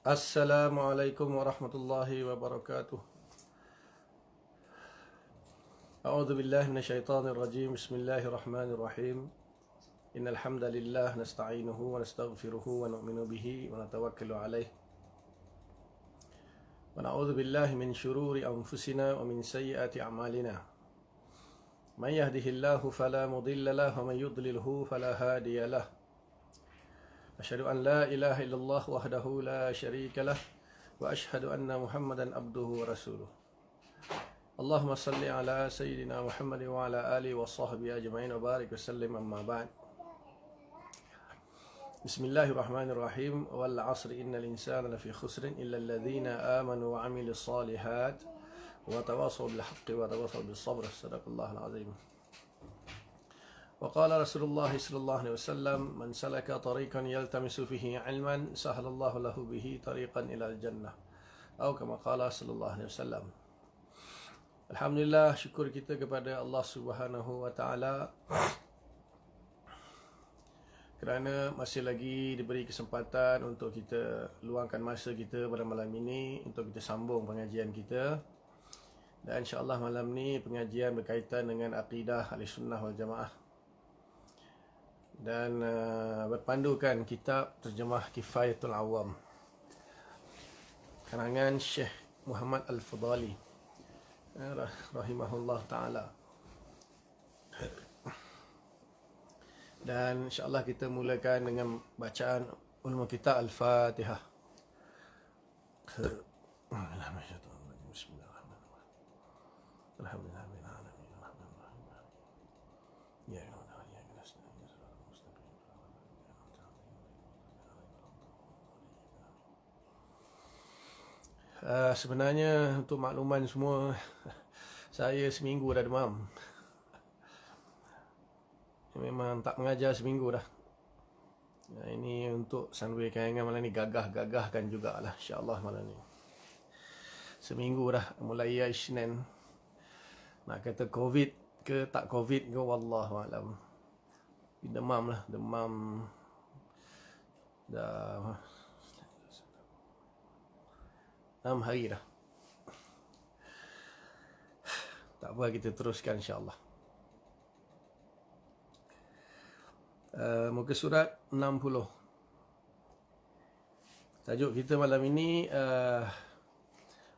Assalamualaikum warahmatullahi wabarakatuh. A'udzu billahi minasyaitonir rajim. Bismillahirrahmanirrahim. Innal hamdalillah nasta'inuhu wa nastaghfiruhu wa nu'minu bihi wa natawakkalu alayh. Wa na'udzu billahi min shururi anfusina wa min sayyiati a'malina. Man yahdihillahu fala mudilla lahu wa man yudlilhu fala hadiya lahu. Asyhadu an la ilaha illallah wahdahu la syarika lah wa asyhadu anna Muhammadan abduhu wa rasuluh. Allahumma salli ala sayyidina Muhammad wa ala alihi wa sahbihi ajma'in wa barik wa sallim amma ba'd. Bismillahirrahmanirrahim. Wal 'asri innal insana lafi khusrin illa alladhina amanu wa 'amilus solihat wa tawasaw bil haqqi wa tawasaw bis sabr. Sadaqallahul 'azim. وقال رسول الله صلى الله عليه وسلم من سلك طريقا يلتمس فيه علما سهل الله له به طريقا إلى الجنة atau kama qala sallallahu alaihi wasallam. Alhamdulillah, syukur kita kepada Allah Subhanahu wa taala kerana masih lagi diberi kesempatan untuk kita luangkan masa kita pada malam ini untuk kita sambung pengajian kita. Dan insya-Allah malam ni pengajian berkaitan dengan akidah Ahlussunnah wal Jamaah. Dan berpandukan kitab terjemah Kifayatul Awam karangan Syekh Muhammad Al-Fadali rahimahullah ta'ala. Dan insyaAllah kita mulakan dengan bacaan ulama kita Al-Fatihah. Bismillahirrahmanirrahim. Alhamdulillah. Sebenarnya untuk makluman semua, saya seminggu dah demam. Memang tak mengajar seminggu dah. Ini untuk Sunway Kayangan malam ni gagahkan jugalah, insya-Allah malam ni. Seminggu dah mulai Isnin. Nak kata Covid ke tak Covid ke wallahu alam. Demam lah, demam dah 6 hari dah. Tak apa, kita teruskan insya-Allah. Muka surat 60. Tajuk kita malam ini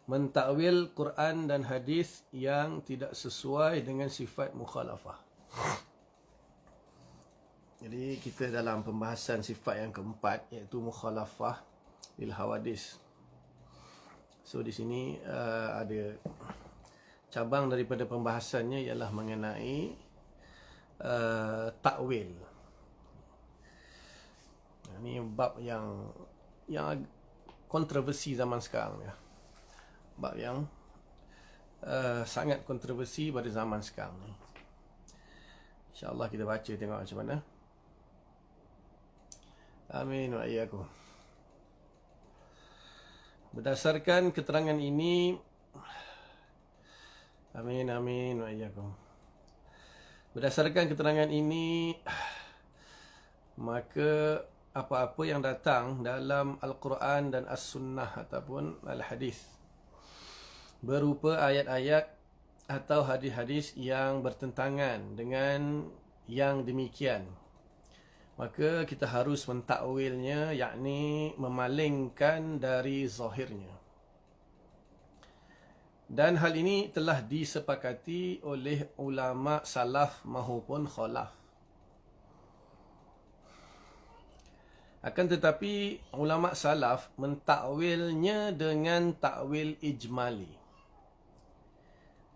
mentakwil Quran dan hadis yang tidak sesuai dengan sifat mukhalafah. Jadi kita dalam pembahasan sifat yang keempat, iaitu mukhalafah lil hawadis. So di sini ada cabang daripada pembahasannya ialah mengenai takwil. Ini bab yang kontroversi zaman sekarang ya. Bab yang sangat kontroversi pada zaman sekarang ni. InsyaAllah kita baca tengok macam mana. Amin wa iyyakum. Berdasarkan keterangan ini, amin wa iyyakum. Berdasarkan keterangan ini, maka apa-apa yang datang dalam Al-Quran dan As-Sunnah ataupun Al-Hadis berupa ayat-ayat atau hadis-hadis yang bertentangan dengan yang demikian, maka kita harus mentakwilnya, yakni memalingkan dari zahirnya. Dan hal ini telah disepakati oleh ulama salaf maupun khalaf. Akan tetapi ulama salaf mentakwilnya dengan takwil ijmali,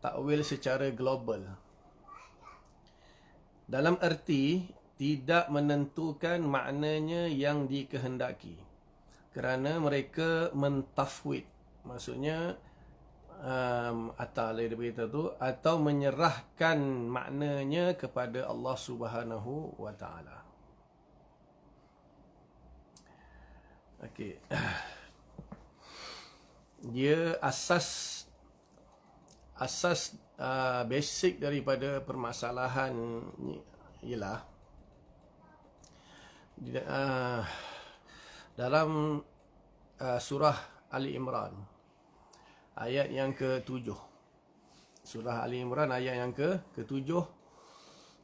takwil secara global, dalam erti tidak menentukan maknanya yang dikehendaki, kerana mereka mentafwid, maksudnya atau menyerahkan maknanya kepada Allah Subhanahu wa taala. Okey. Dia asas basic daripada permasalahan ialah dalam surah Ali Imran, ayat yang ke-7. Surah Ali Imran ayat yang ke-7.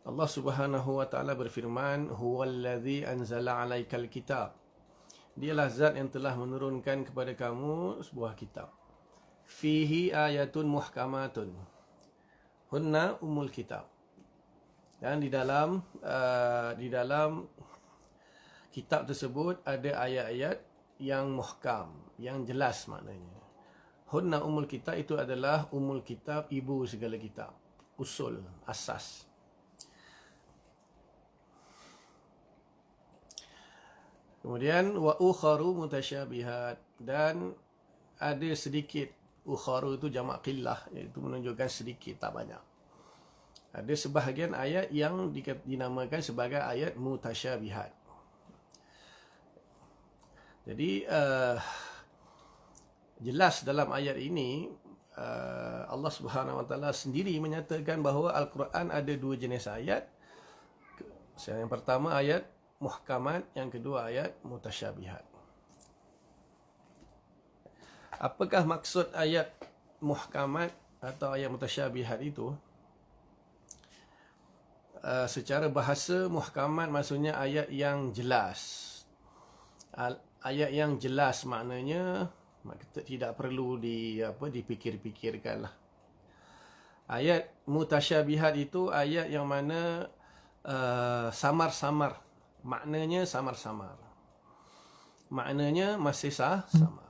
Allah Subhanahu wa taala berfirman, "Huwallazi anzala 'alaikal kitab." Dialah zat yang telah menurunkan kepada kamu sebuah kitab. Fihi ayatun muhkamatun. Hunna ummul kitab. Dan di dalam kitab tersebut ada ayat-ayat yang muhkam, yang jelas maknanya. Hunna ummul kitab itu adalah ummul kitab, ibu segala kitab, usul, asas. Kemudian wa ukharu mutasyabihat, dan ada sedikit, ukharu itu jamak qillah, iaitu menunjukkan sedikit, tak banyak. Ada sebahagian ayat yang dinamakan sebagai ayat mutasyabihat. Jadi jelas dalam ayat ini Allah Subhanahu wa taala sendiri menyatakan bahawa Al-Quran ada dua jenis ayat. Yang pertama ayat muhkamat, yang kedua ayat mutasyabihat. Apakah maksud ayat muhkamat atau ayat mutasyabihat itu? Secara bahasa, muhkamat maksudnya ayat yang jelas. Ayat yang jelas maknanya tidak perlu dipikir-pikirkan lah. Ayat mutasyabihat itu ayat yang mana samar-samar. Maknanya samar-samar. Maknanya masih samar.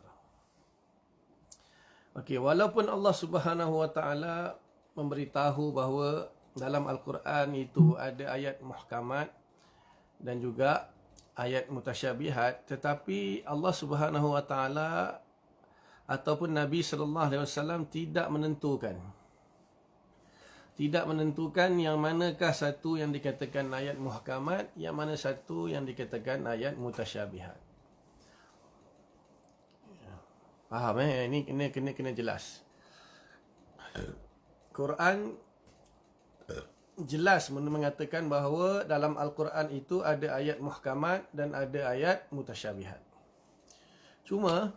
Okey, walaupun Allah Subhanahu wa taala memberitahu bahawa dalam Al-Quran itu ada ayat muhkamat dan juga ayat mutasyabihat, tetapi Allah Subhanahu wa taala ataupun Nabi sallallahu alaihi wasallam tidak menentukan yang manakah satu yang dikatakan ayat muhkamat, yang mana satu yang dikatakan ayat mutasyabihat. Faham ini kena jelas. Quran jelas mengatakan bahawa dalam Al-Quran itu ada ayat muhkamat dan ada ayat mutasyabihat. Cuma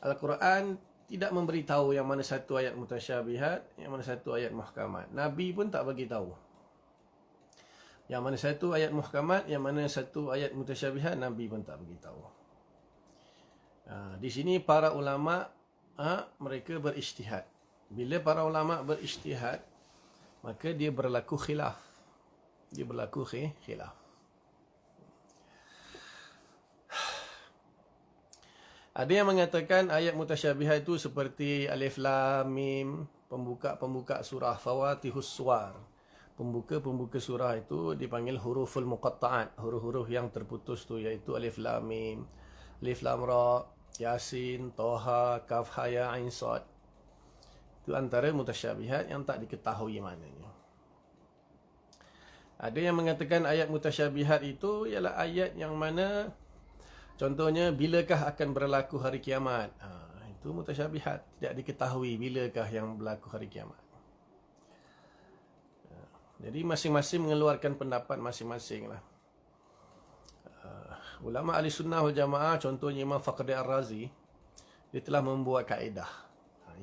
Al-Quran tidak memberitahu yang mana satu ayat mutasyabihat, yang mana satu ayat muhkamat. Nabi pun tak bagi tahu. Yang mana satu ayat muhkamat, yang mana satu ayat mutasyabihat, Nabi pun tak bagi tahu. Di sini para ulama mereka berijtihad. Bila para ulama berijtihad, maka dia berlaku khilaf. Ada yang mengatakan ayat mutasyabihat itu seperti Alif Lam Mim, pembuka surah, Fawatihus Suwar. Pembuka surah itu dipanggil huruful muqatta'at, huruf-huruf yang terputus tu, iaitu Alif Lam Mim, Alif Lam Ra, Yasin, Toha, Kaf, Ha, Ya, Ain, Sad. Itu antara mutasyabihat yang tak diketahui maknanya. Ada yang mengatakan ayat mutasyabihat itu ialah ayat yang mana contohnya, bilakah akan berlaku hari kiamat? Itu mutasyabihat, tidak diketahui bilakah yang berlaku hari kiamat. Jadi masing-masing mengeluarkan pendapat masing-masing lah. Ulama ahli sunnah wal jamaah, contohnya Imam Fakhri Ar-Razi, dia telah membuat kaedah.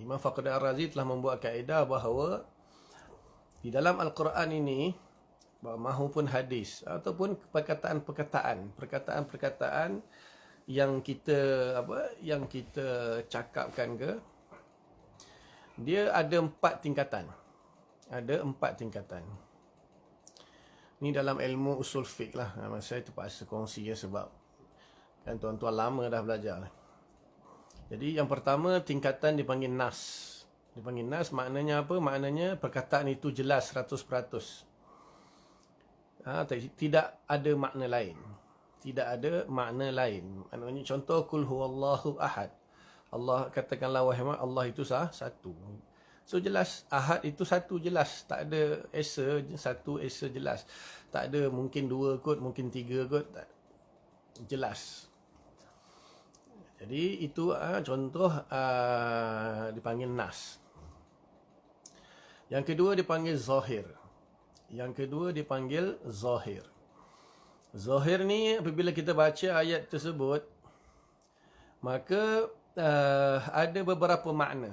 Imam Fakhri Ar-Razi telah membuat kaedah bahawa di dalam Al-Quran ini, mahupun hadis ataupun perkataan-perkataan yang kita cakapkan ke, dia ada 4 tingkatan. Ni dalam ilmu usul fiqh lah. Saya terpaksa kongsi ya, sebab kan tuan-tuan lama dah belajar. Jadi yang pertama, tingkatan dipanggil nas. Dipanggil nas maknanya apa? Maknanya perkataan itu jelas 100%. Tidak ada makna lain. Maknanya contoh, Qul huwallahu ahad. Allah, katakanlah wahai Muhammad, Allah itu satu. So jelas, ahad itu satu jelas. Tak ada esa, satu esa jelas. Tak ada mungkin 2 kot, mungkin 3 kot. Jelas. Jadi itu contoh dipanggil nas. Yang kedua dipanggil zahir. Zahir ni apabila kita baca ayat tersebut, maka ada beberapa makna.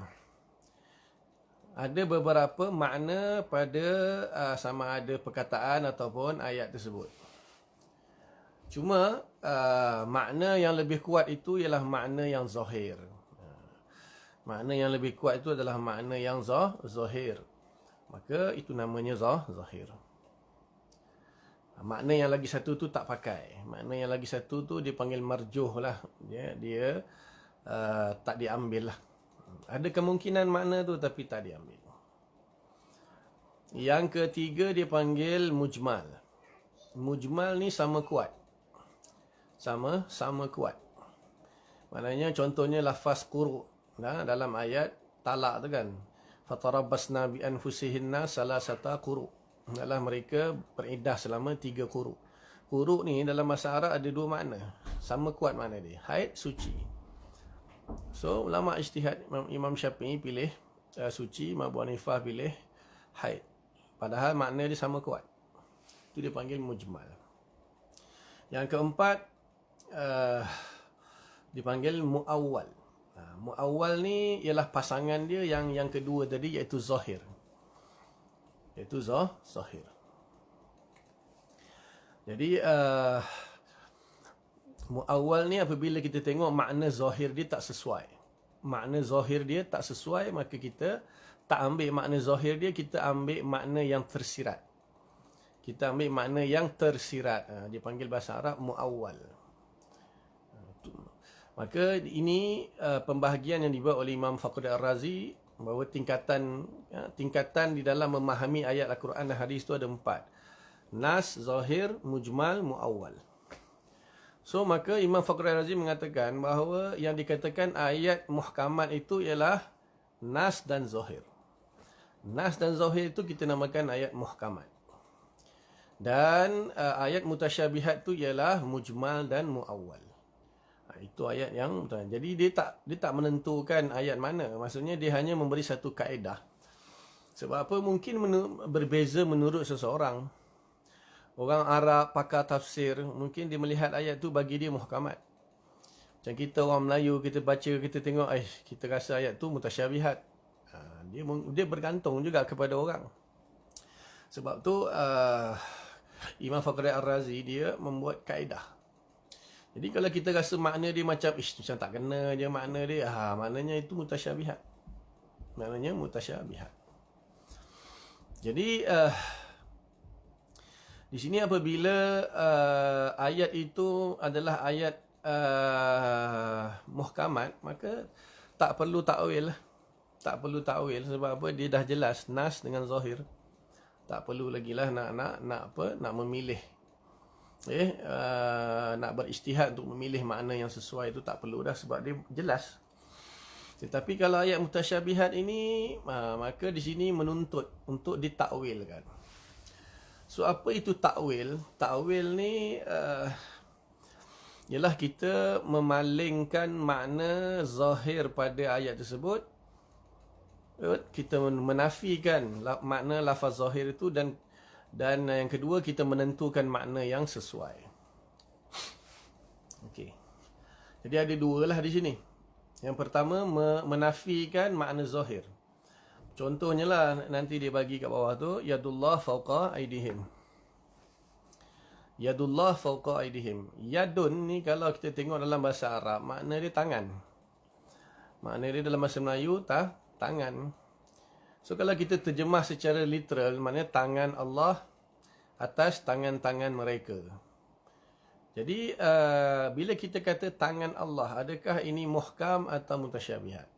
Ada beberapa makna pada sama ada perkataan ataupun ayat tersebut. Cuma makna yang lebih kuat itu ialah makna yang zahir. Makna yang lebih kuat itu adalah makna yang zahir. Maka itu namanya zahir. Makna yang lagi satu tu tak pakai. Makna yang lagi satu tu dipanggil marjuh lah. Dia tak diambil lah. Ada kemungkinan makna tu tapi tak diambil. Yang ketiga dia panggil mujmal. Mujmal ni sama kuat. Sama kuat. Maknanya contohnya lafaz quru. Dalam ayat talak tu kan. Fatarabbasna bi anfusihinna salasata quru. Adalah mereka beriddah selama 3 quru. Quru ni dalam bahasa Arab ada 2 makna. Sama kuat makna dia. Haid, suci. So ulama ijtihad Imam Syafi'i pilih suci, Imam Abu Hanifah pilih haid. Padahal makna dia sama kuat. Itu dia panggil mujmal. Yang keempat dipanggil muawwal. Muawwal ni ialah pasangan dia yang kedua tadi iaitu zahir. Iaitu zahir. Jadi muawwal ni apabila kita tengok makna zahir dia tak sesuai. Makna zahir dia tak sesuai, maka kita tak ambil makna zahir dia, kita ambil makna yang tersirat. Kita ambil makna yang tersirat. Dia panggil bahasa Arab muawwal. Maka ini pembahagian yang dibuat oleh Imam Fakhruddin Ar-Razi bahawa tingkatan di dalam memahami ayat Al-Quran dan hadis itu ada 4. Nas, zahir, mujmal, muawwal. So maka Imam Fakhruddin Ar-Razi mengatakan bahawa yang dikatakan ayat muhkamat itu ialah nas dan zahir. Nas dan zahir itu kita namakan ayat muhkamat. Dan ayat mutasyabihat itu ialah mujmal dan muawwal. Itu ayat yang jadi dia tak menentukan ayat mana. Maksudnya dia hanya memberi satu kaedah. Sebab apa? Mungkin berbeza menurut seseorang. Orang Arab pakar tafsir, mungkin dia melihat ayat tu bagi dia muhkamat. Macam kita orang Melayu, kita baca, kita tengok, kita rasa ayat tu mutasyabihat. Dia bergantung juga kepada orang. Sebab tu Imam Fakhruddin Ar-Razi dia membuat kaedah. Jadi kalau kita rasa makna dia macam tak kena je makna dia, maknanya itu mutasyabihat. Maknanya mutasyabihat. Jadi di sini apabila ayat itu adalah ayat muhkamat, maka tak perlu takwil lah. Tak perlu takwil sebab apa? Dia dah jelas nas dengan zahir. Tak perlu lagi lah nak memilih. Nak berijtihad untuk memilih makna yang sesuai itu tak perlu dah sebab dia jelas. Tetapi kalau ayat mutasyabihat ini maka di sini menuntut untuk ditakwilkan. So apa itu takwil? Takwil ni ialah kita memalingkan makna zahir pada ayat tersebut. Kita menafikan makna lafaz zahir itu dan yang kedua kita menentukan makna yang sesuai. Okey. Jadi ada 2 lah di sini. Yang pertama menafikan makna zahir. Contohnya lah nanti dia bagi kat bawah tu yadullah fawqa aydihim. Yadullah fawqa aydihim. Yadun ni kalau kita tengok dalam bahasa Arab makna dia tangan. Makna dia dalam bahasa Melayu tangan. So kalau kita terjemah secara literal, maknanya tangan Allah atas tangan-tangan mereka. Jadi bila kita kata tangan Allah, adakah ini muhkam atau mutasyabihat?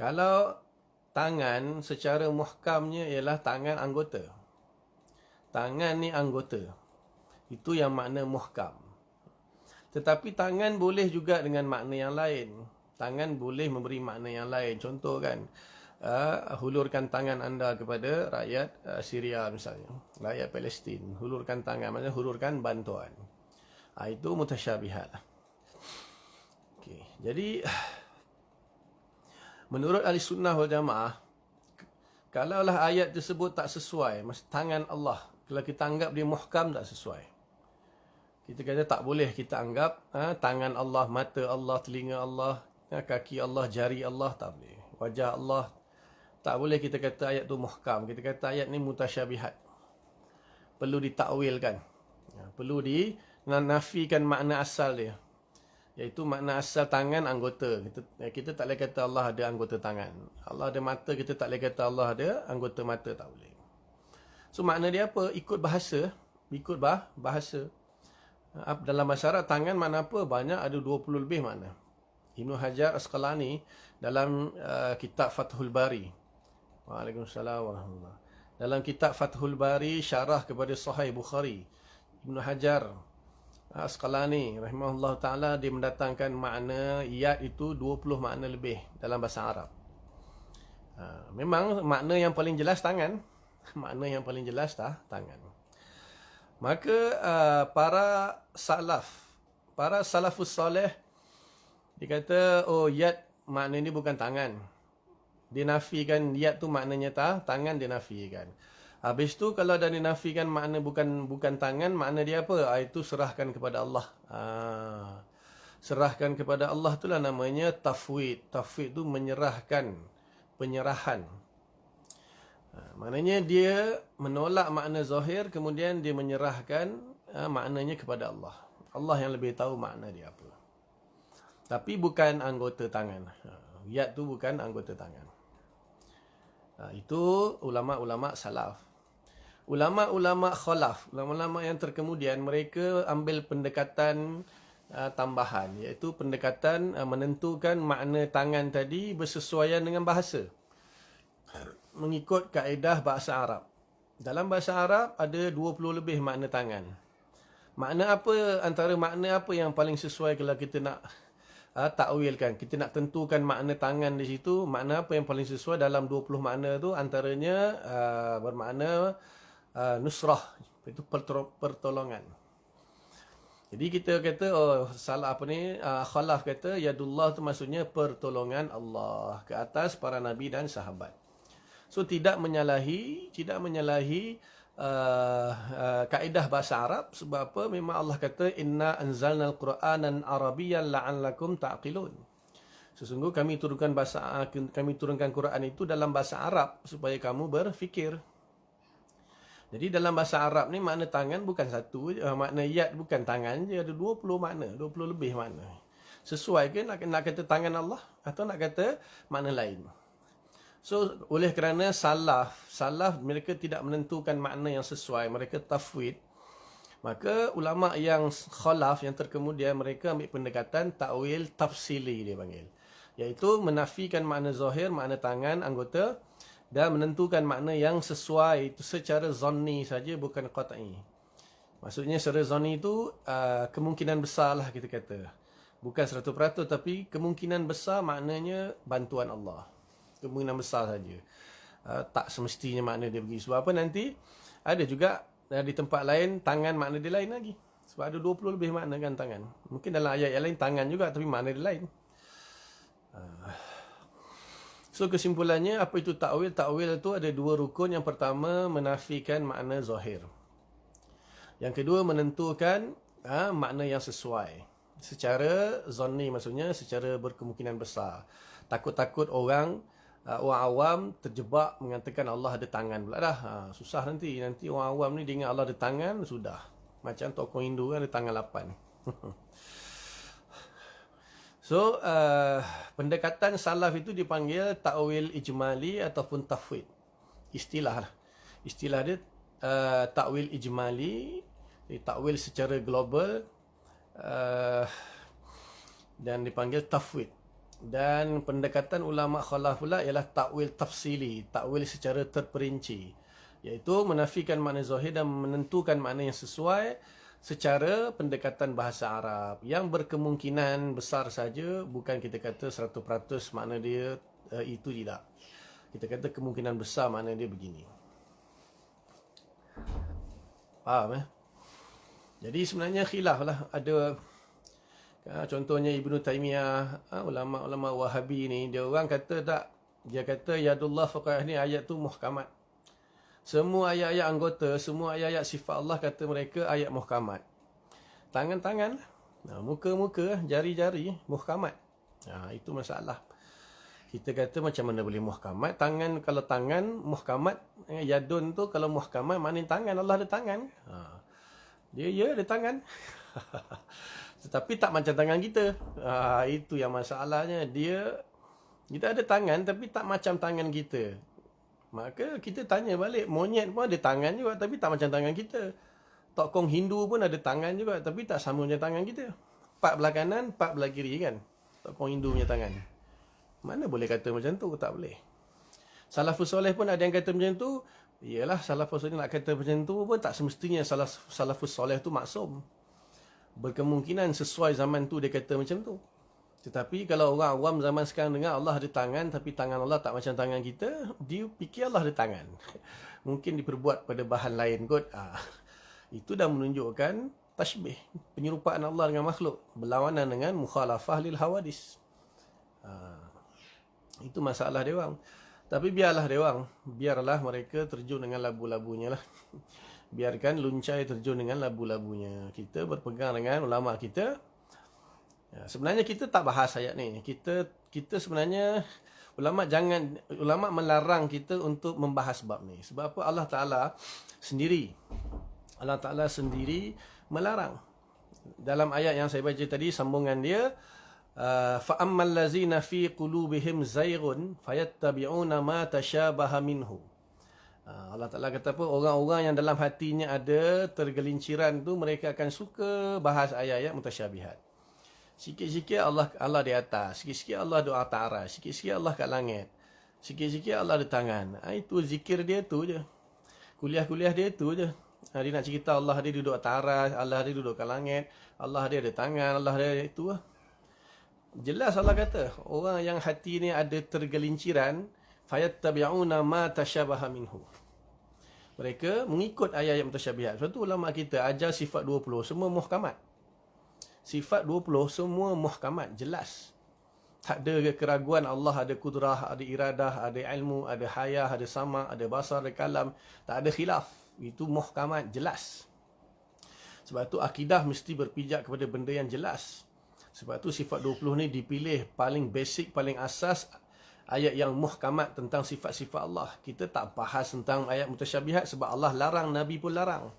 Kalau tangan secara muhkamnya ialah tangan anggota. Tangan ni anggota. Itu yang makna muhkam. Tetapi tangan boleh juga dengan makna yang lain. Tangan boleh memberi makna yang lain. Contoh kan, hulurkan tangan anda kepada rakyat Syria misalnya, rakyat Palestin. Hulurkan tangan, maksudnya hulurkan bantuan. Itu mutasyabihat. Okay. Jadi menurut ahli sunnah wal jamaah, kalaulah ayat tersebut tak sesuai, tangan Allah, kalau kita anggap dia muhkam tak sesuai. Kita kata tak boleh kita anggap tangan Allah, mata Allah, telinga Allah, kaki Allah, jari Allah, tak boleh. Wajah Allah, tak boleh kita kata ayat tu muhkam. Kita kata ayat ni mutasyabihat. Perlu ditakwilkan. Perlu dinafikan makna asal dia. Iaitu makna asal tangan, anggota. Kita tak boleh kata Allah ada anggota tangan. Allah ada mata, kita tak boleh kata Allah ada anggota mata, tak boleh. So makna dia apa? Ikut bahasa. Ikut bahasa. Dalam bahasa Arab, tangan makna apa? Banyak, ada 20 lebih makna. Ibnu Hajar Asqalani dalam kitab Fathul Bari. Waalaikumsalam warahmatullahi. Dalam kitab Fathul Bari, syarah kepada Sahih Bukhari, Ibnu Hajar Asqalani rahimahullah ta'ala, dia mendatangkan makna yad itu 20 makna lebih dalam bahasa Arab. Memang makna yang paling jelas tangan. Makna yang paling jelas tangan. Maka para salafus soleh, dia kata, oh yad makna ni bukan tangan. Dia nafikan yad tu maknanya tangan, dia nafikan. Habis tu kalau dah dinafikan makna bukan tangan, makna dia apa? Itu serahkan kepada Allah. Serahkan kepada Allah itulah namanya tafwid. Tafwid tu menyerahkan, penyerahan. Maknanya dia menolak makna zahir, kemudian dia menyerahkan maknanya kepada Allah. Allah yang lebih tahu makna dia apa. Tapi bukan anggota tangan. Yad tu bukan anggota tangan. Itu ulama-ulama salaf. Ulama-ulama khalaf, ulama-ulama yang terkemudian, mereka ambil pendekatan tambahan, iaitu pendekatan menentukan makna tangan tadi bersesuaian dengan bahasa. Mengikut kaedah bahasa Arab. Dalam bahasa Arab ada 20 lebih makna tangan. Makna apa, antara makna apa yang paling sesuai kalau kita nak takwilkan, kita nak tentukan makna tangan di situ, makna apa yang paling sesuai dalam 20 makna tu, antaranya bermakna nusrah, itu pertolongan. Jadi kita kata, khalaf kata yadullah tu maksudnya pertolongan Allah ke atas para nabi dan sahabat. So tidak menyalahi kaedah bahasa Arab. Sebab apa? Memang Allah kata inna anzalnal qur'anan arabiyyan la'allakum ta'qilun. Sesungguh kami turunkan Quran itu dalam bahasa Arab supaya kamu berfikir. Jadi dalam bahasa Arab ni makna tangan bukan satu, makna yad bukan tangan je, ada 20 makna, 20 lebih makna. Sesuai ke nak kata tangan Allah atau nak kata makna lain? So, oleh kerana salaf mereka tidak menentukan makna yang sesuai, mereka tafwid. Maka ulama yang khalaf, yang terkemudian, mereka ambil pendekatan ta'wil tafsili, dia panggil. Iaitu menafikan makna zahir, makna tangan, anggota, dan menentukan makna yang sesuai itu secara zanni saja, bukan qat'i. Maksudnya secara zanni itu kemungkinan besar lah kita kata. Bukan 100%, tapi kemungkinan besar maknanya bantuan Allah. Kemungkinan besar saja. Tak semestinya makna dia begitu. Sebab apa nanti ada juga di tempat lain tangan makna dia lain lagi. Sebab ada 20 lebih makna kan tangan. Mungkin dalam ayat yang lain tangan juga tapi makna dia lain. So kesimpulannya apa itu takwil? Takwil itu ada dua rukun. Yang pertama menafikan makna zahir. Yang kedua menentukan makna yang sesuai. Secara zanni, maksudnya secara berkemungkinan besar. Takut-takut orang awam terjebak mengatakan Allah ada tangan pula dah. Susah nanti orang awam ni dia ingat Allah ada tangan, sudah. Macam tokoh Hindu kan ada tangan 8. So, pendekatan salaf itu dipanggil ta'wil ijmali ataupun tafwid. Istilah dia ta'wil ijmali, ta'wil secara global, dan dipanggil tafwid. Dan pendekatan ulama khalaf pula ialah ta'wil tafsili, ta'wil secara terperinci, iaitu menafikan makna zahir dan menentukan makna yang sesuai secara pendekatan bahasa Arab yang berkemungkinan besar saja, bukan kita kata 100% makna dia itu tidak. Kita kata kemungkinan besar makna dia begini. Faham Jadi sebenarnya khilaf lah. Ada contohnya Ibnu Taimiyah, ulama-ulama Wahabi ni, dia orang kata tak, dia kata yadullah faqah ni ayat tu muhkamat. Semua ayat-ayat anggota, semua ayat-ayat sifat Allah kata mereka ayat muhkamat. tangan-tangan, muka-muka, jari-jari, muhkamat. Itu masalah. Kita kata macam mana boleh muhkamat? Tangan, kalau tangan muhkamat, yadun tu kalau muhkamat maknanya tangan, Allah ada tangan. Dia ada tangan. Tetapi tak macam tangan kita. Itu yang masalahnya. Kita ada tangan tapi tak macam tangan kita. Maka kita tanya balik, monyet pun ada tangan juga tapi tak macam tangan kita. Tokong Hindu pun ada tangan juga tapi tak sama macam tangan kita. 4 belah kanan, 4 belah kiri kan. Tokong Hindu punya tangan. Mana boleh kata macam tu? Tak boleh. Salafus soleh pun ada yang kata macam tu. Iyalah, salafus soleh nak kata macam tu pun tak semestinya salafus soleh tu maksum. Berkemungkinan sesuai zaman tu dia kata macam tu. Tetapi kalau orang awam zaman sekarang dengar Allah ada tangan tapi tangan Allah tak macam tangan kita, dia fikir Allah ada tangan. Mungkin diperbuat pada bahan lain kot. Itu dah menunjukkan tashbih, penyerupaan Allah dengan makhluk, berlawanan dengan mukhalafah lil hawadis. Itu masalah dia orang. Tapi biarlah mereka terjun dengan labu-labunya lah. Biarkan luncai terjun dengan labu-labunya. Kita berpegang dengan ulama kita. Sebenarnya kita tak bahas ayat ni. Kita sebenarnya ulama melarang kita untuk membahas bab ni. Sebab apa? Allah Taala sendiri melarang. Dalam ayat yang saya baca tadi, sambungan dia, fa ammal ladzina fi qulubihim zayghun fayattabi'una ma tashabaha minhu. Allah Taala kata apa? Orang-orang yang dalam hatinya ada tergelinciran tu, mereka akan suka bahas ayat-ayat mutasyabihat. Sikit-sikit Allah di atas, sikit-sikit Allah doa ta'ara, sikit-sikit Allah kat langit, sikit-sikit Allah ada tangan. Itu zikir dia tu je. Kuliah-kuliah dia tu je. Dia nak cerita Allah dia duduk ta'ara, Allah dia duduk kat langit, Allah dia ada tangan, Allah dia itu lah. Jelas Allah kata, orang yang hati ni ada tergelinciran, fayattabi'una ma tashabaha minhu. Mereka mengikut ayat-ayat mutasyabihat. Sebab tu ulama kita ajar sifat 20 semua muhkamat. Sifat 20 semua muhkamat, jelas. Tak ada keraguan Allah ada kudrah, ada iradah, ada ilmu, ada hayah, ada sama, ada basar, ada kalam. Tak ada khilaf. Itu muhkamat, jelas. Sebab tu akidah mesti berpijak kepada benda yang jelas. Sebab tu sifat 20 ni dipilih paling basic, paling asas, ayat yang muhkamat tentang sifat-sifat Allah. Kita tak bahas tentang ayat mutasyabihat sebab Allah larang, Nabi pun larang.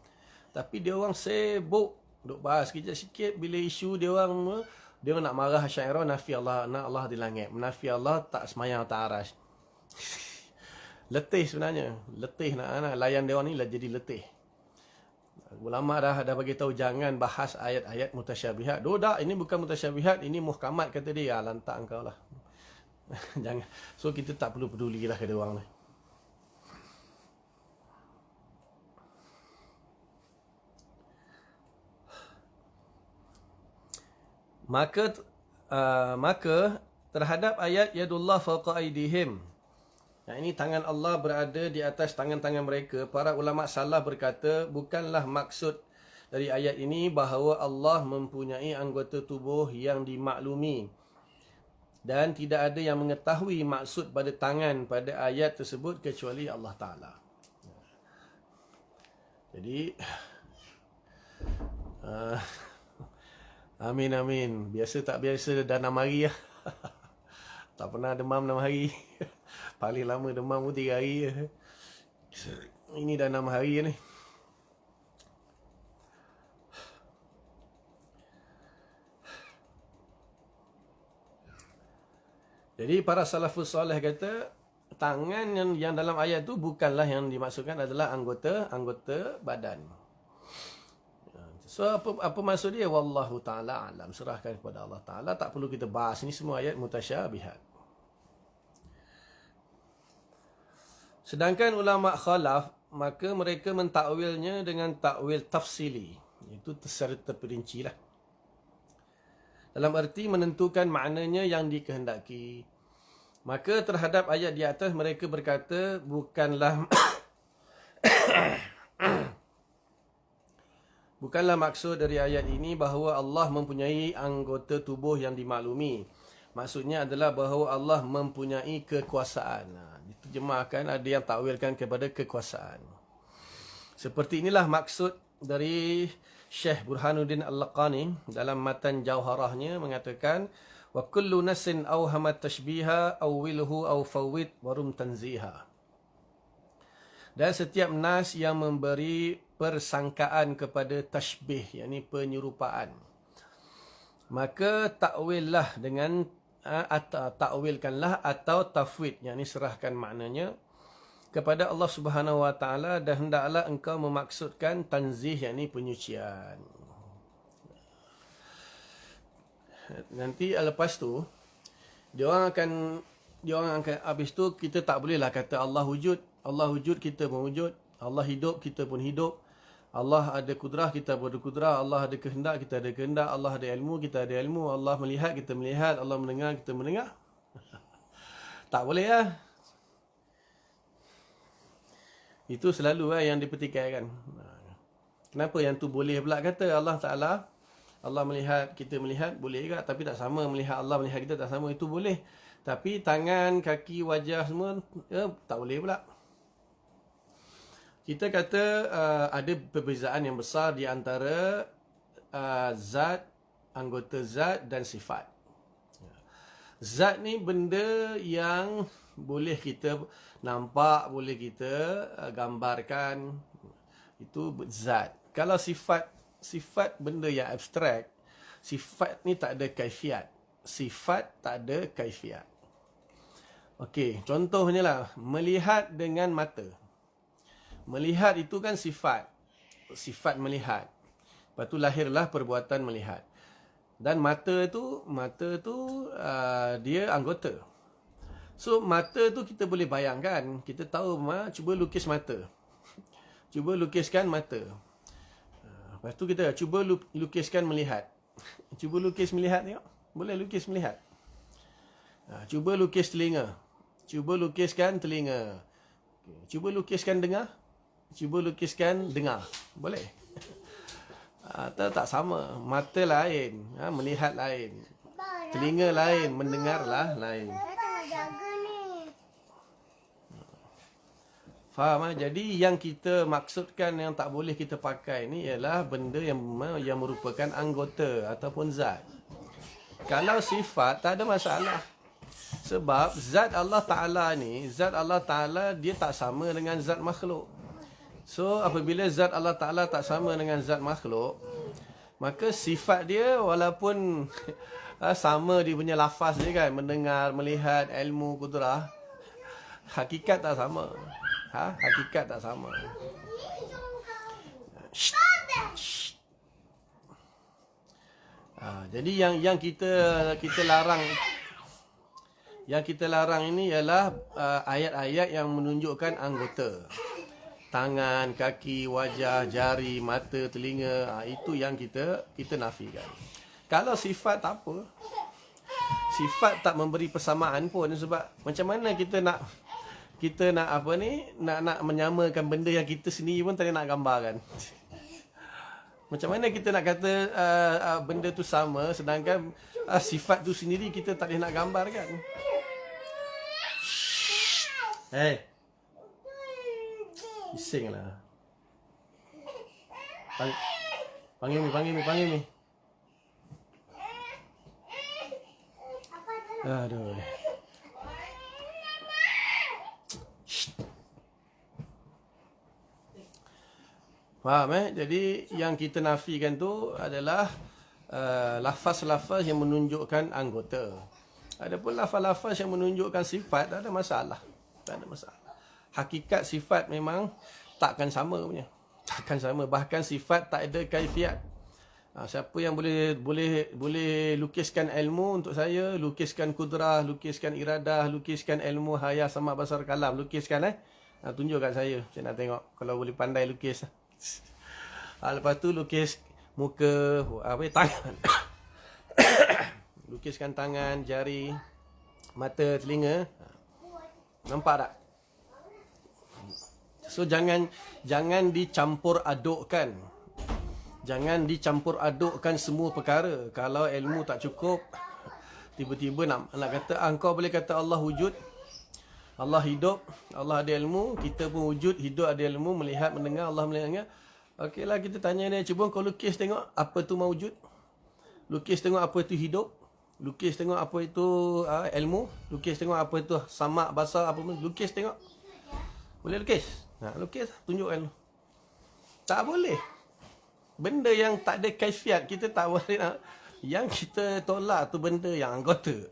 Tapi dia orang sibuk duk bahas sikit-sikit bila isu dia orang nak marah Asy'ariyah, nafi Allah, nak Allah di langit, menafi Allah, tak semayang atas arasy. Letih sebenarnya, letih nak layan dia orang ni lah, jadi letih. Ulama dah bagi tahu jangan bahas ayat-ayat mutasyabihat. Tak, ini bukan mutasyabihat, ini muhkamat kata dia. Lantak engkau lah. Jangan. So kita tak perlu pedulilah ke dia orang ni. Maka terhadap ayat yadullah fawqa aydihim, yang ini tangan Allah berada di atas tangan-tangan mereka, para ulama salaf berkata bukanlah maksud dari ayat ini bahawa Allah mempunyai anggota tubuh yang dimaklumi, dan tidak ada yang mengetahui maksud pada tangan pada ayat tersebut kecuali Allah Ta'ala. Jadi amin. Biasa tak biasa dah 6 hari lah. Tak pernah demam 6 hari. Paling lama demam pun 3 hari. Ini dah 6 hari ni. Jadi para salafus soleh kata tangan yang dalam ayat tu bukanlah yang dimaksudkan adalah anggota badan. So apa maksud dia? Wallahu ta'ala alam. Serahkan kepada Allah Ta'ala. Tak perlu kita bahas. Ini semua ayat mutasyabihat. Sedangkan ulama khalaf, maka mereka mentakwilnya dengan takwil tafsili. Itu secara terperinci lah. Dalam arti menentukan maknanya yang dikehendaki. Maka terhadap ayat di atas mereka berkata bukanlah maksud dari ayat ini bahawa Allah mempunyai anggota tubuh yang dimaklumi. Maksudnya adalah bahawa Allah mempunyai kekuasaan. Diterjemahkan, ada yang takwilkan kepada kekuasaan. Seperti inilah maksud dari Syekh Burhanuddin Al-Laqani dalam matan Jauharahnya mengatakan wa kullu nasin awhamat tashbiha awwilhu aw fawwid warum tanziha. Dan setiap nas yang memberi persangkaan kepada tashbih, yakni penyerupaan, maka takwillah dengan takwilkanlah atau tafwid, yakni serahkan maknanya kepada Allah Subhanahu Wa Taala dan hendaklah engkau memaksudkan tanzih, yakni penyucian. Nanti lepas tu dia orang akan habis tu kita tak bolehlah kata Allah wujud, Allah wujud kita pun wujud, Allah hidup kita pun hidup, Allah ada kudrah kita pun ada kudrah, Allah ada kehendak kita ada kehendak, Allah ada ilmu kita ada ilmu, Allah melihat kita melihat, Allah mendengar kita mendengar. Tak boleh lah. Itu selalu yang dipertikaikan. Kenapa yang tu boleh pula kata Allah Ta'ala, Allah melihat, kita melihat, boleh juga. Tapi tak sama melihat Allah, melihat kita tak sama, itu boleh. Tapi tangan, kaki, wajah semua, tak boleh pula. Kita kata ada perbezaan yang besar di antara zat, anggota zat dan sifat. Zat ni benda yang boleh kita nampak, boleh kita gambarkan. Itu zat. Kalau sifat benda yang abstrak. Sifat ni tak ada kaifiat. Sifat tak ada kaifiat. Okey, contohnya lah, melihat dengan mata. Melihat itu kan sifat. Sifat melihat. Lepas tu lahirlah perbuatan melihat. Dan mata tu dia anggota. So mata tu kita boleh bayangkan. Kita tahu, cuba lukis mata. Cuba lukiskan mata. Lepas tu kita cuba lukiskan melihat. Cuba lukis melihat tengok. Boleh lukis melihat. Cuba lukis telinga. Cuba lukiskan telinga. Cuba lukiskan dengar. Cuba lukiskan dengar. Boleh. Tak sama. Mata lain, melihat lain. Telinga lain, mendengarlah lain. Faham? Jadi yang kita maksudkan yang tak boleh kita pakai ni ialah benda yang merupakan anggota ataupun zat. Kalau sifat tak ada masalah. Sebab zat Allah Ta'ala ni, zat Allah Ta'ala dia tak sama dengan zat makhluk. So apabila zat Allah Ta'ala tak sama dengan zat makhluk, maka sifat dia walaupun sama dia punya lafaz dia kan, mendengar, melihat, ilmu, kudrah, hakikat tak sama. Hakikat tak sama. Jadi yang kita larang, yang kita larang ini ialah ayat-ayat yang menunjukkan anggota. Tangan, kaki, wajah, jari, mata, telinga, itu yang kita nafikan. Kalau sifat tak apa. Sifat tak memberi persamaan pun, sebab macam mana kita nak nak menyamakan benda yang kita sendiri pun tak nak gambarkan. Macam mana kita nak kata benda tu sama sedangkan sifat tu sendiri kita tak boleh nak gambarkan. Hey, bising lah. Panggil ni. Aduh. Faham Jadi yang kita nafikan tu adalah lafaz-lafaz yang menunjukkan anggota. Adapun lafaz-lafaz yang menunjukkan sifat tak ada masalah. Tak ada masalah. Hakikat sifat memang takkan sama punya. Takkan sama. Bahkan sifat tak ada kaifiat. Siapa yang boleh lukiskan ilmu untuk saya, lukiskan kudrah, lukiskan iradah, lukiskan ilmu haya sama basar kalam, lukiskan tunjuk kat saya nak tengok kalau boleh pandai lukis. Lepas tu lukis muka, tangan. Lukiskan tangan, jari, mata, telinga. Nampak tak? So jangan dicampur adukkan. Jangan dicampur adukkan semua perkara. Kalau ilmu tak cukup, tiba-tiba nak kata engkau boleh kata Allah wujud, Allah hidup, Allah ada ilmu, kita pun wujud, hidup, ada ilmu, melihat, mendengar, Allah melihatnya. Okeylah, kita tanya dia, cuba kau lukis tengok apa tu mawujud. Lukis tengok apa itu hidup. Lukis tengok apa itu ilmu. Lukis tengok apa itu samak, basar, apa pun. Lukis tengok. Boleh lukis? Lukis, tunjukkan. Tak boleh. Benda yang tak ada kaifiat, kita tak boleh nak. Yang kita tolak tu benda yang anggota.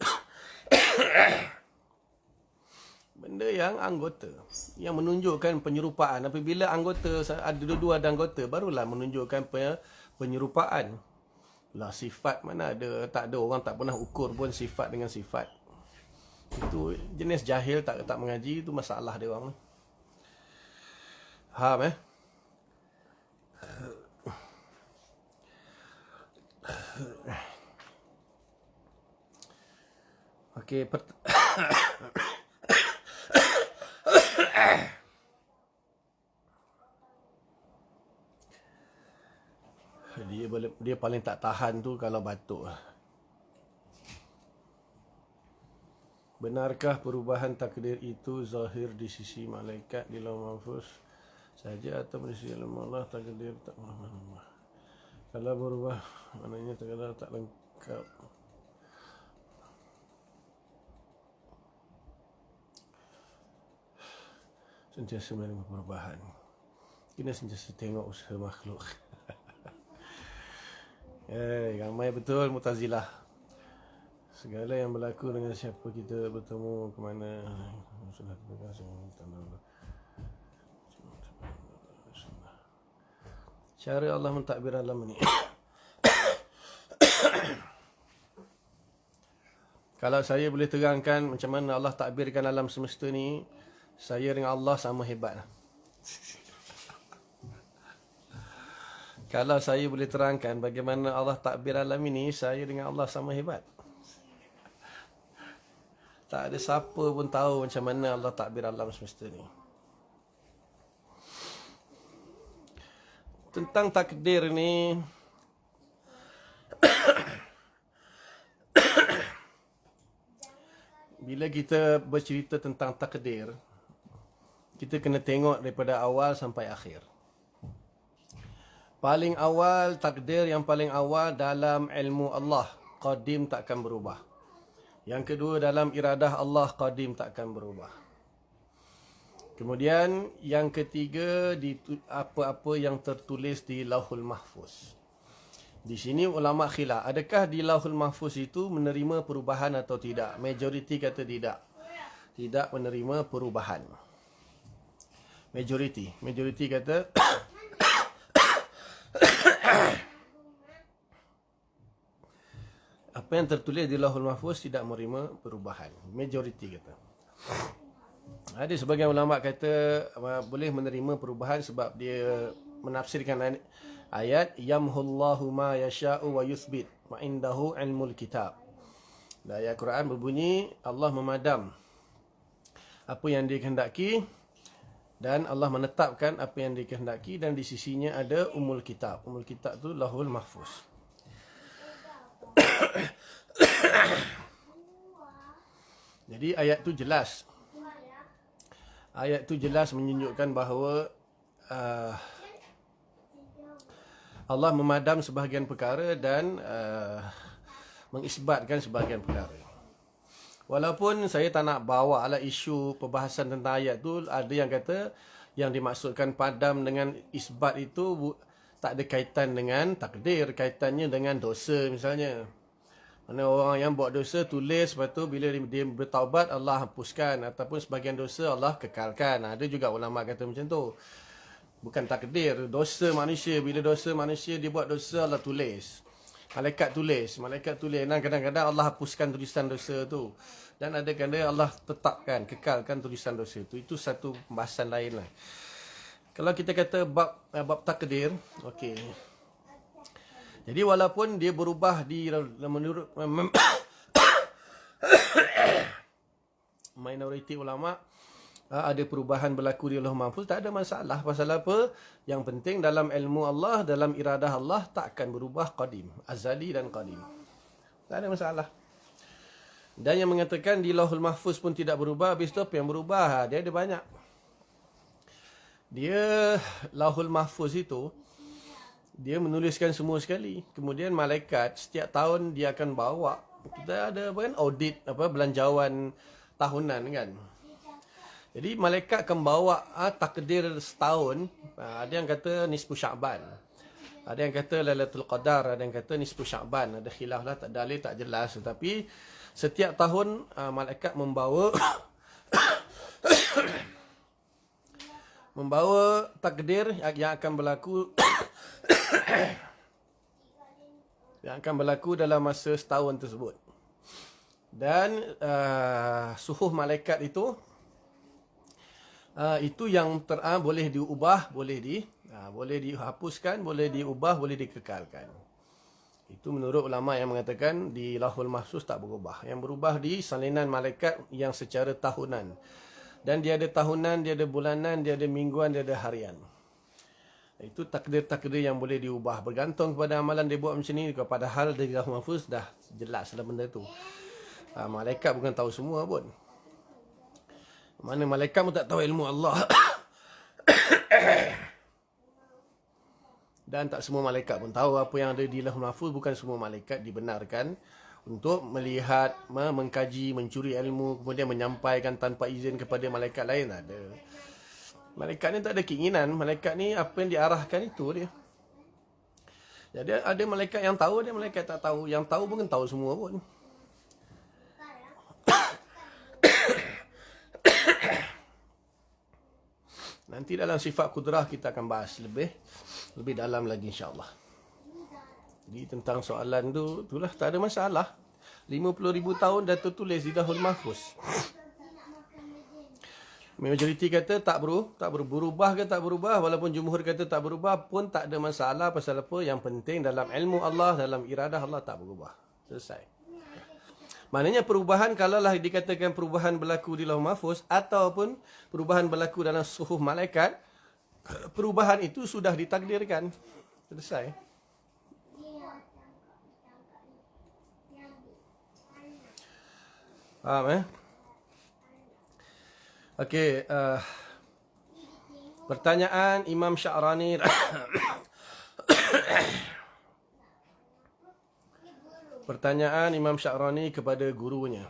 Benda yang anggota. Yang menunjukkan penyerupaan. Apabila anggota, ada dua-dua ada anggota, barulah menunjukkan penyerupaan. Lah sifat mana ada, tak ada orang tak pernah ukur pun sifat dengan sifat. Itu jenis jahil tak mengaji, itu masalah dia orang. Faham Okey, dia paling tak tahan tu kalau batuk. Benarkah perubahan takdir itu zahir di sisi malaikat di lauh mahfuz saja atau di sisi Allah takdir tak mana? Kalau berubah maknanya takdir tak lengkap. Sentiasa menerima perubahan. Kena sentiasa tengok usaha makhluk. Ramai betul Mu'tazilah. Segala yang berlaku dengan siapa kita bertemu ke mana. Cara Allah mentadbir alam ini. Kalau saya boleh terangkan macam mana Allah takbirkan alam semesta ni, saya dengan Allah sama hebat. Kalau saya boleh terangkan bagaimana Allah takbir alam ini, saya dengan Allah sama hebat. Tak ada siapa pun tahu macam mana Allah takbir alam semesta ni. Tentang takdir ni, bila kita bercerita tentang takdir, kita kena tengok daripada awal sampai akhir. Paling awal, takdir yang paling awal dalam ilmu Allah, qadim takkan berubah. Yang kedua, dalam iradah Allah, qadim takkan berubah. Kemudian, yang ketiga, apa-apa yang tertulis di Lauhul Mahfuz. Di sini ulama khilaf, adakah di Lauhul Mahfuz itu menerima perubahan atau tidak? Majoriti kata tidak. Tidak menerima perubahan. Majoriti kata apa yang tertulis di Lauhul Mahfuz tidak menerima perubahan. Majoriti kata. Ada sebagian ulama kata boleh menerima perubahan sebab dia menafsirkan ayat yamhullahu ma yasha'u wa yuthbit wa indahu ilmul kitab. Dan ayat Quran berbunyi Allah memadam apa yang dia kehendaki dan Allah menetapkan apa yang dikehendaki dan di sisinya ada umul kitab. Umul kitab tu Lauhul Mahfuz. Jadi ayat tu jelas. Ayat tu jelas menunjukkan bahawa Allah memadam sebahagian perkara dan mengisbatkan sebahagian perkara. Walaupun saya tak nak bawa lah isu perbahasan tentang ayat tu, ada yang kata yang dimaksudkan padam dengan isbat itu tak ada kaitan dengan takdir, kaitannya dengan dosa misalnya. Mana orang yang buat dosa tulis, lepas tu bila dia bertaubat Allah hapuskan, ataupun sebagian dosa Allah kekalkan. Ada juga ulama kata macam tu. Bukan takdir, dosa manusia. Bila dosa manusia dia buat dosa Allah tulis. Malaikat tulis. Dan kadang-kadang Allah hapuskan tulisan dosa tu. Dan ada kadang Allah tetapkan, kekalkan tulisan dosa tu. Itu satu pembahasan lain lah. Kalau kita kata bab takdir, okey. Jadi walaupun dia berubah menurut minoriti ulama, ada perubahan berlaku di Lauh Mahfuz, tak ada masalah. Pasal apa? Yang penting dalam ilmu Allah, dalam iradah Allah, tak akan berubah qadim. Azali dan qadim. Tak ada masalah. Dan yang mengatakan di Lauhul Mahfuz pun tidak berubah, habis tu apa yang berubah? Dia ada banyak. Dia Lauhul Mahfuz itu, Dia menuliskan semua sekali. Kemudian malaikat setiap tahun dia akan bawa, kita ada apa kan, audit belanjawan tahunan kan. Jadi malaikat akan bawa takdir setahun. Ada yang kata nisfu Sya'ban, ada yang kata Lailatul Qadar, ada yang kata nisfu Sya'ban. Ada khilaf lah, tak dalil, tak jelas. Tetapi setiap tahun malaikat membawa membawa takdir yang akan berlaku yang akan berlaku dalam masa setahun tersebut. Dan suhuf malaikat itu yang boleh diubah, boleh dihapuskan, boleh diubah, boleh dikekalkan. Itu menurut ulama yang mengatakan di Lauhul Mahfuz tak berubah. Yang berubah di salinan malaikat yang secara tahunan. Dan dia ada tahunan, dia ada bulanan, dia ada mingguan, dia ada harian. Itu takdir-takdir yang boleh diubah. Bergantung kepada amalan dia buat macam ni. Padahal di Lauhul Mahfuz dah jelas lah benda tu. Malaikat bukan tahu semua pun. Mana malaikat pun tak tahu ilmu Allah. Dan tak semua malaikat pun tahu apa yang ada di Lauhul Mahfuz. Bukan semua malaikat dibenarkan untuk melihat, mengkaji, mencuri ilmu, kemudian menyampaikan tanpa izin kepada malaikat lain. Ada. Malaikat ni tak ada keinginan. Malaikat ni apa yang diarahkan itu dia. Jadi ada malaikat yang tahu, ada malaikat tak tahu. Yang tahu bukan tahu semua pun. Nanti dalam sifat kudrah kita akan bahas lebih dalam lagi insya-Allah. Jadi tentang soalan tu, itulah tak ada masalah. 50,000 tahun dah tertulis di Lauhul Mahfuz. Majoriti kata tak berubah ke tak berubah, walaupun jumhur kata tak berubah pun tak ada masalah. Pasal apa? Yang penting dalam ilmu Allah, dalam iradah Allah tak berubah. Selesai. Maknanya perubahan, kalaulah dikatakan perubahan berlaku di Lauhul Mahfuz ataupun perubahan berlaku dalam suhuf malaikat, perubahan itu sudah ditakdirkan. Selesai. Faham Okey, pertanyaan Imam Sya'rani. Pertanyaan Imam Sya'rani kepada gurunya,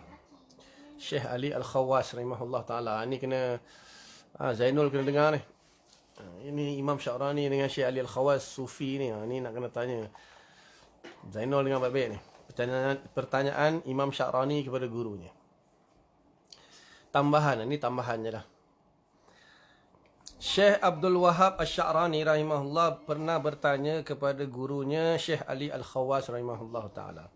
Syekh Ali Al-Khawas rahimahullah ta'ala. Ini kena Zainul kena dengar ni. Ini Imam Sya'rani dengan Syekh Ali Al-Khawas Sufi ni. Ini nak kena tanya Zainul dengan baik-baik ni. Pertanyaan Imam Sya'rani kepada gurunya. Tambahan, ini tambahan je lah. Syekh Abdul Wahab Asy-Sya'rani rahimahullah pernah bertanya kepada gurunya Syekh Ali Al-Khawas rahimahullah ta'ala.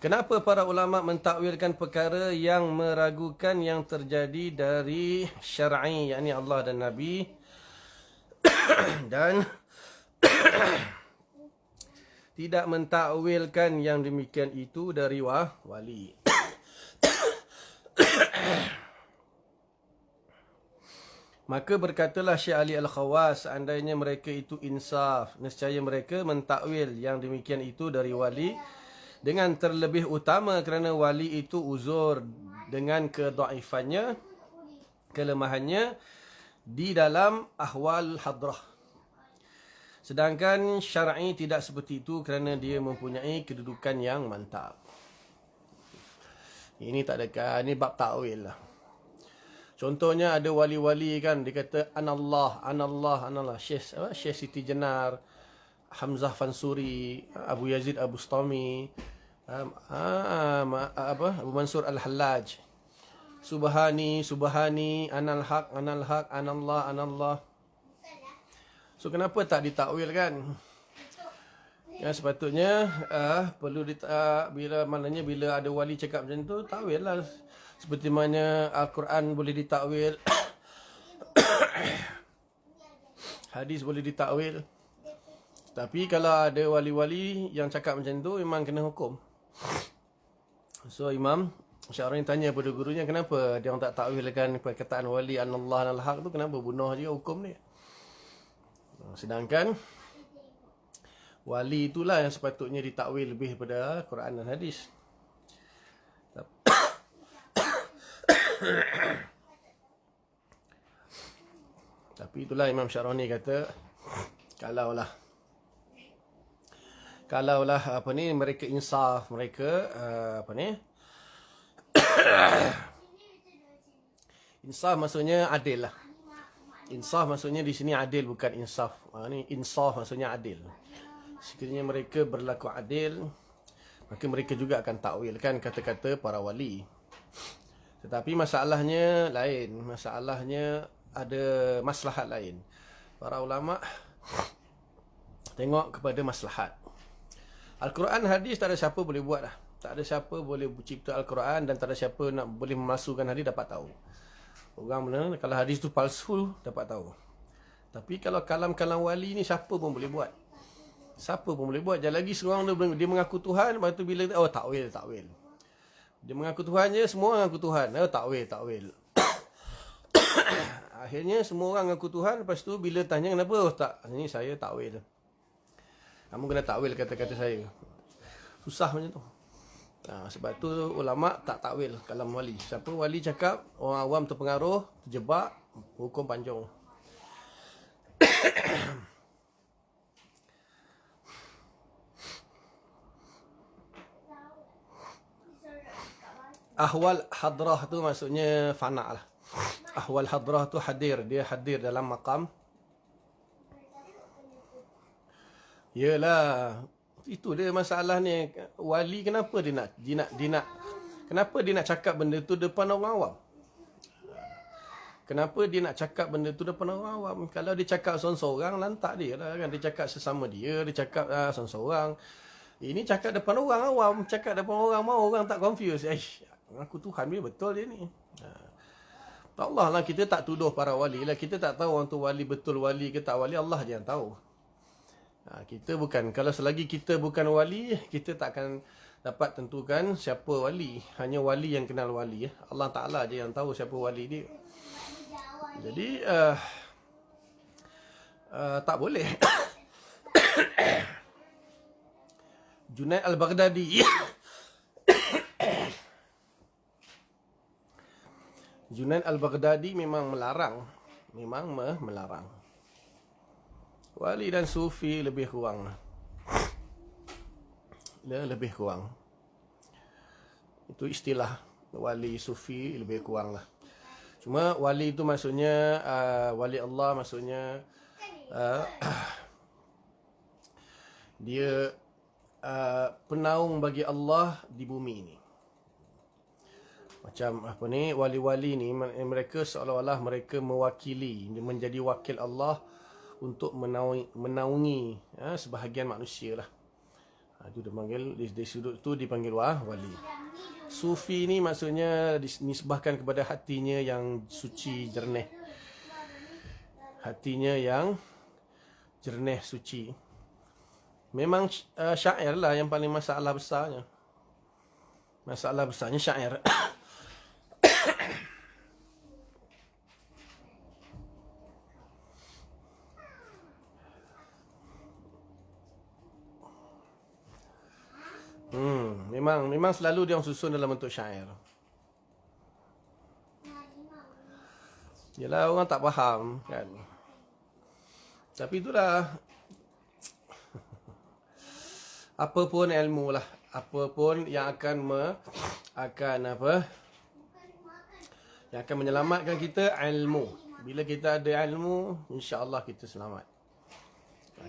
Kenapa para ulama mentakwilkan perkara yang meragukan yang terjadi dari syar'i, yakni Allah dan Nabi, dan tidak mentakwilkan yang demikian itu dari wali? Maka berkatalah Syekh Ali Al-Khawas, seandainya mereka itu insaf, nescaya mereka mentakwil yang demikian itu dari wali, dengan terlebih utama kerana wali itu uzur dengan kedaifannya, kelemahannya di dalam ahwal hadrah. Sedangkan syar'i tidak seperti itu kerana dia mempunyai kedudukan yang mantap. Ini tak ada, ini bab takwil lah. Contohnya ada wali-wali kan, dia kata anallah. Syekh Siti Jenar, Hamzah Fansuri, Abu Yazid Abu Stami, Abu Mansur Al-Hallaj, Subhani, Anal Haq, Anallah. So kenapa tak ditakwil kan? Yang sepatutnya perlu bila ada wali cakap macam tu, takwil lah. Seperti mana Al-Quran boleh ditakwil, hadis boleh ditakwil. Tapi kalau ada wali-wali yang cakap macam tu, memang kena hukum. So Imam Sya'rani tanya pada gurunya, kenapa dia orang tak takwilkan perkataan wali anallah al-haq tu, kenapa bunuh dia hukum ni? Sedangkan wali itulah yang sepatutnya ditakwil lebih daripada Quran dan hadis. Tapi itulah Imam Sya'rani kata, kalaulah kalaulah mereka insaf, mereka insaf maksudnya adil lah. Insaf maksudnya di sini adil, bukan insaf. Ni insaf maksudnya adil. Sekiranya mereka berlaku adil, maka mereka juga akan takwilkan kata-kata para wali. Tetapi masalahnya lain. Masalahnya ada maslahat lain. Para ulama tengok kepada maslahat. Al-Quran, hadis, tak ada siapa boleh buat lah. Tak ada siapa boleh cipta Al-Quran, dan tak ada siapa nak boleh memasukkan hadis dapat tahu. Orang benar, kalau hadis tu palsu dapat tahu. Tapi kalau kalam-kalam wali ni siapa pun boleh buat. Siapa pun boleh buat. Jangan lagi seorang dia mengaku Tuhan, lepas tu bila takwil. Dia mengaku Tuhan je, semua orang mengaku Tuhan. Takwil. Akhirnya semua orang mengaku Tuhan, lepas tu bila tanya kenapa? Tak, ni saya takwil. Kamu kena takwil kata-kata saya. Susah macam tu. Sebab tu ulama tak takwil kalam wali. Siapa wali cakap, orang awam terpengaruh, terjebak, hukum panjang. Ahwal hadrah tu maksudnya fana lah. Ahwal hadrah tu hadir. Dia hadir dalam maqam. Yelah, itu dia masalah ni. Wali kenapa dia nak kenapa dia nak cakap benda tu depan orang awam? Kenapa dia nak cakap benda tu depan orang awam? Kalau dia cakap seorang-seorang, lantak dia lah kan. Dia cakap sesama dia cakap seorang-seorang. Ini cakap depan orang awam, cakap depan orang mau orang tak confuse. Aku Tuhan ni betul dia ni. Allah lah, kita tak tuduh para wali lah. Kita tak tahu orang tu wali betul wali ke tak wali. Allah je yang tahu. Kita bukan, kalau selagi kita bukan wali, kita tak akan dapat tentukan siapa wali. Hanya wali yang kenal wali. Allah Ta'ala je yang tahu siapa wali dia. Jadi tak boleh. Junaid Al-Baghdadi Junaid Al-Baghdadi memang melarang. Melarang. Wali dan sufi lebih kurang. Lebih kurang. Itu istilah. Wali sufi lebih kurang lah. Cuma wali itu maksudnya wali Allah maksudnya dia penaung bagi Allah di bumi ini. Macam wali-wali ni mereka seolah-olah mereka mewakili, menjadi wakil Allah untuk menaungi sebahagian manusia lah. Itu dipanggil, di sudut tu dipanggil wali. Sufi ni maksudnya dinisbahkan kepada hatinya yang suci, jernih. Hatinya yang jernih, suci. Memang syair lah yang paling masalah besarnya. Masalah besarnya syair. Memang selalu dia susun dalam bentuk syair. Yalah, orang tak faham kan. Tapi itulah, apa pun ilmu lah, apa pun yang yang akan menyelamatkan kita, ilmu. Bila kita ada ilmu, insya-Allah kita selamat.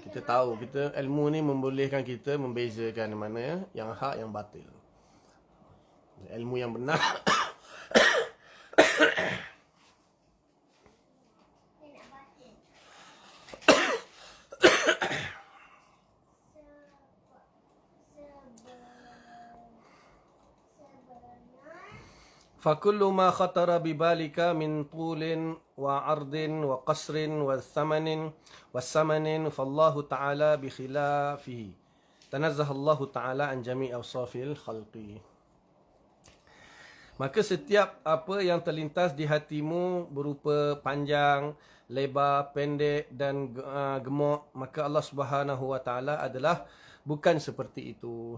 Kita tahu, ilmu ni membolehkan kita membezakan mana yang hak, yang batil. Ilmu yang benar. فَكُلُّ مَا خَطَرَ بِبَالِكَ مِنْ طُولٍ وَعَرْضٍ وَقَصْرٍ وَثَمَنٍ فَاللَّهُ تَعَالَى بِخِلَافِهِ تَنَزَّهَ اللَّهُ تَعَالَى عَنْ جَمِيعِ أَوْصَافِ الْخَلْقِ. Maka setiap apa yang terlintas di hatimu berupa panjang, lebar, pendek dan gemuk, maka Allah Subhanahu wa taala adalah bukan seperti itu.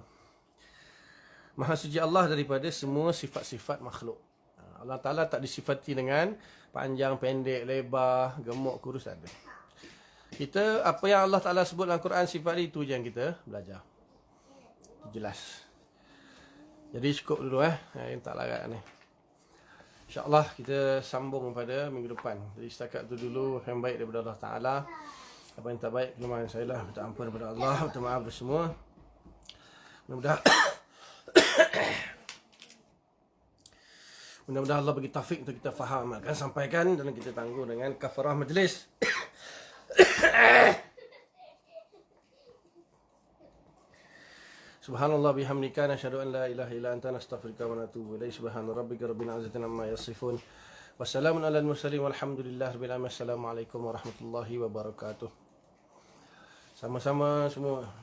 Maha suci Allah daripada semua sifat-sifat makhluk. Allah Ta'ala tak disifati dengan panjang, pendek, lebar, gemuk, kurus, ada. Kita, apa yang Allah Ta'ala sebut dalam Quran, sifat itu je yang kita belajar. jelas. Jadi cukup dulu yang tak larat ni. InsyaAllah kita sambung pada minggu depan. Jadi setakat tu dulu, yang baik daripada Allah Ta'ala. Apa yang tak baik, kelemahan saya lah. Minta ampun daripada Allah, minta maaf semua. Mudah-mudahan Allah bagi taufik untuk kita faham, akan sampaikan dan kita tangguh dengan kafarah majlis. Subhanallah bihamdika nasyhadu an la ilaha illa anta nastaghfiruka wa natubu ilaik. Subhana rabbika rabbil izzati amma yasifun. Wassalamun alal mursalin walhamdulillahi rabbil alamin. Assalamualaikum warahmatullahi wabarakatuh. Sama-sama semua.